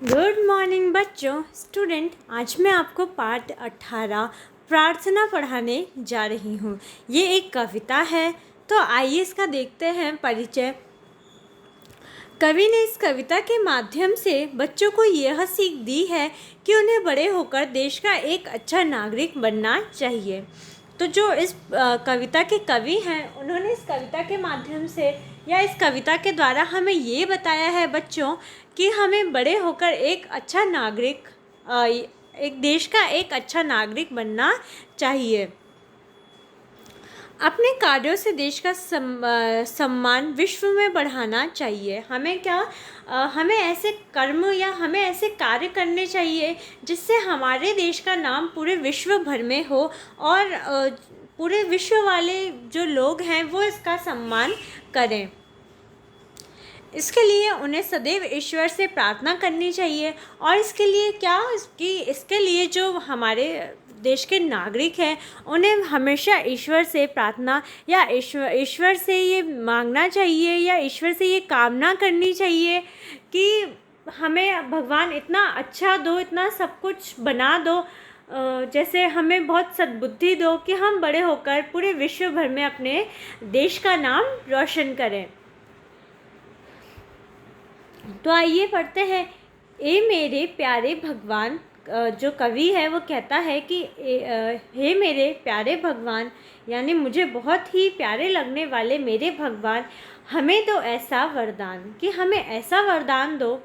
Good morning बच्चों। Student, आज मैं आपको पाठ 18 प्रार्थना पढ़ाने जा रही हूँ। ये एक कविता है, तो आइए इसका देखते हैं परिचय। कवि ने इस कविता के माध्यम से बच्चों को यह सीख दी है कि उन्हें बड़े होकर देश का एक अच्छा नागरिक बनना चाहिए। तो जो इस कविता के कवि हैं, उन्होंने इस कविता के माध्यम से या इस कविता के द्वारा हमें ये बताया है बच्चों कि हमें बड़े होकर एक अच्छा नागरिक, एक देश का एक अच्छा नागरिक बनना चाहिए। अपने कार्यों से देश का सम्मान विश्व में बढ़ाना चाहिए। हमें ऐसे कर्म या हमें ऐसे कार्य करने चाहिए जिससे हमारे देश का नाम पूरे विश्व भर में हो और पूरे विश्व वाले जो लोग हैं वो इसका सम्मान करें। इसके लिए उन्हें सदैव ईश्वर से प्रार्थना करनी चाहिए। और इसके लिए जो हमारे देश के नागरिक हैं उन्हें हमेशा ईश्वर से प्रार्थना या ईश्वर से ये मांगना चाहिए या ईश्वर से ये कामना करनी चाहिए कि हमें भगवान इतना अच्छा दो, इतना सब कुछ बना दो, जैसे हमें बहुत सद्बुद्धि दो कि हम बड़े होकर पूरे विश्व भर में अपने देश का नाम रोशन करें। तो आइए पढ़ते हैं। ए मेरे प्यारे भगवान, जो कवि है वो कहता है कि हे मेरे प्यारे भगवान, यानी मुझे बहुत ही प्यारे लगने वाले मेरे भगवान, हमें दो ऐसा वरदान कि हमें ऐसा वरदान दो,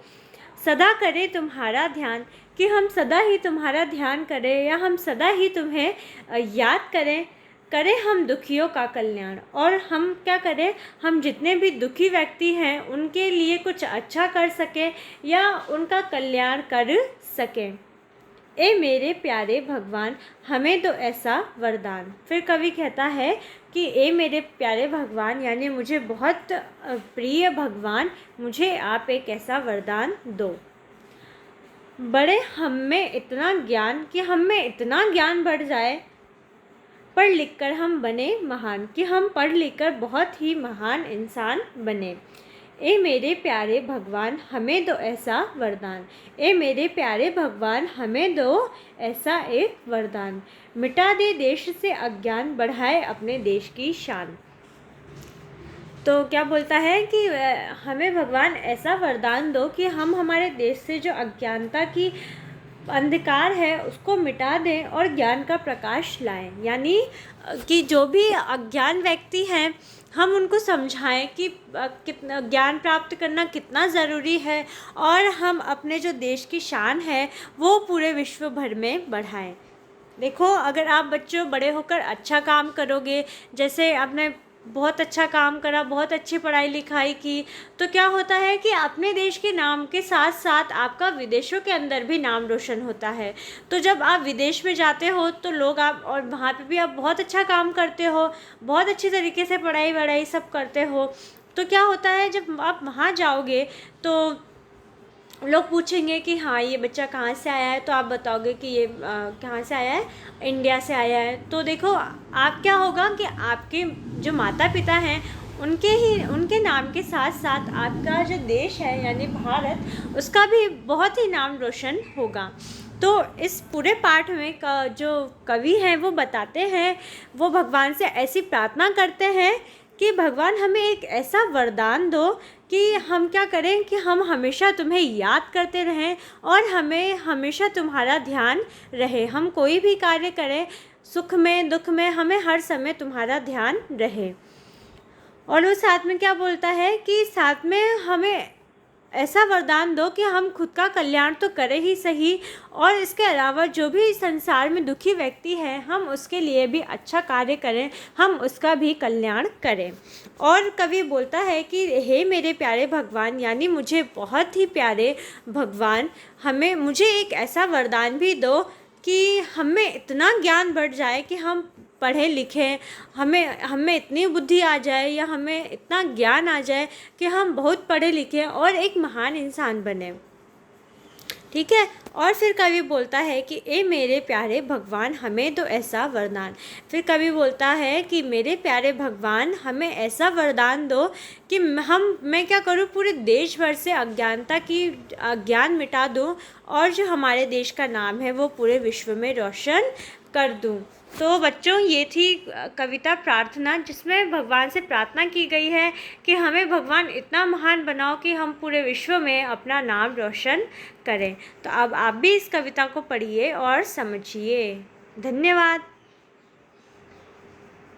सदा करें तुम्हारा ध्यान, कि हम सदा ही तुम्हारा ध्यान करें या हम सदा ही तुम्हें याद करें हम दुखियों का कल्याण। और हम क्या करें, हम जितने भी दुखी व्यक्ति हैं उनके लिए कुछ अच्छा कर सकें या उनका कल्याण कर सकें। ए मेरे प्यारे भगवान, हमें दो ऐसा वरदान। फिर कवि कहता है कि ए मेरे प्यारे भगवान, यानी मुझे बहुत प्रिय भगवान, मुझे आप एक ऐसा वरदान दो। बड़े हम में इतना ज्ञान कि हम में इतना ज्ञान बढ़ जाए, पढ़ लिख कर हम बने महान, कि हम पढ़ लिख कर बहुत ही महान इंसान बने। ए मेरे प्यारे भगवान, हमें दो ऐसा वरदान। ए मेरे प्यारे भगवान, हमें दो ऐसा एक वरदान। मिटा दे देश से अज्ञान, बढ़ाए अपने देश की शान। तो क्या बोलता है कि हमें भगवान ऐसा वरदान दो कि हम हमारे देश से जो अज्ञानता की अंधकार है उसको मिटा दें और ज्ञान का प्रकाश लाएं। यानी कि जो भी अज्ञान व्यक्ति हैं हम उनको समझाएं कि कितना ज्ञान प्राप्त करना कितना ज़रूरी है और हम अपने जो देश की शान है वो पूरे विश्व भर में बढ़ाएं। देखो, अगर आप बच्चों बड़े होकर अच्छा काम करोगे, जैसे आपने बहुत अच्छा काम करा, बहुत अच्छी पढ़ाई लिखाई की, तो क्या होता है कि अपने देश के नाम के साथ साथ आपका विदेशों के अंदर भी नाम रोशन होता है। तो जब आप विदेश में जाते हो तो लोग आप, और वहाँ पे भी आप बहुत अच्छा काम करते हो, बहुत अच्छी तरीके से पढ़ाई वढ़ाई सब करते हो, तो क्या होता है जब आप वहाँ जाओगे तो लोग पूछेंगे कि हाँ ये बच्चा कहाँ से आया है, तो आप बताओगे कि ये कहाँ से आया है, इंडिया से आया है। तो देखो, आप क्या होगा कि आपके जो माता पिता हैं उनके नाम के साथ साथ आपका जो देश है यानी भारत, उसका भी बहुत ही नाम रोशन होगा। तो इस पूरे पाठ में जो कवि हैं वो बताते हैं, वो भगवान से ऐसी प्रार्थना करते हैं कि भगवान हमें एक ऐसा वरदान दो कि हम क्या करें कि हम हमेशा तुम्हें याद करते रहें और हमें हमेशा तुम्हारा ध्यान रहे। हम कोई भी कार्य करें, सुख में दुख में, हमें हर समय तुम्हारा ध्यान रहे। और वो साथ में क्या बोलता है कि साथ में हमें ऐसा वरदान दो कि हम खुद का कल्याण तो करें ही सही, और इसके अलावा जो भी संसार में दुखी व्यक्ति है हम उसके लिए भी अच्छा कार्य करें, हम उसका भी कल्याण करें। और कवि बोलता है कि हे मेरे प्यारे भगवान, यानी मुझे बहुत ही प्यारे भगवान, मुझे एक ऐसा वरदान भी दो कि हमें इतना ज्ञान बढ़ जाए कि हम पढ़े लिखें, हमें इतनी बुद्धि आ जाए या हमें इतना ज्ञान आ जाए कि हम बहुत पढ़े लिखे और एक महान इंसान बने। ठीक है। और फिर कवि बोलता है कि ए मेरे प्यारे भगवान हमें दो ऐसा वरदान। फिर कवि बोलता है कि मेरे प्यारे भगवान हमें ऐसा वरदान दो कि मैं क्या करूँ, पूरे देश भर से अज्ञान मिटा दूँ और जो हमारे देश का नाम है वो पूरे विश्व में रोशन कर दूँ। तो बच्चों, ये थी कविता प्रार्थना, जिसमें भगवान से प्रार्थना की गई है कि हमें भगवान इतना महान बनाओ कि हम पूरे विश्व में अपना नाम रोशन करें। तो अब आप भी इस कविता को पढ़िए और समझिए। धन्यवाद।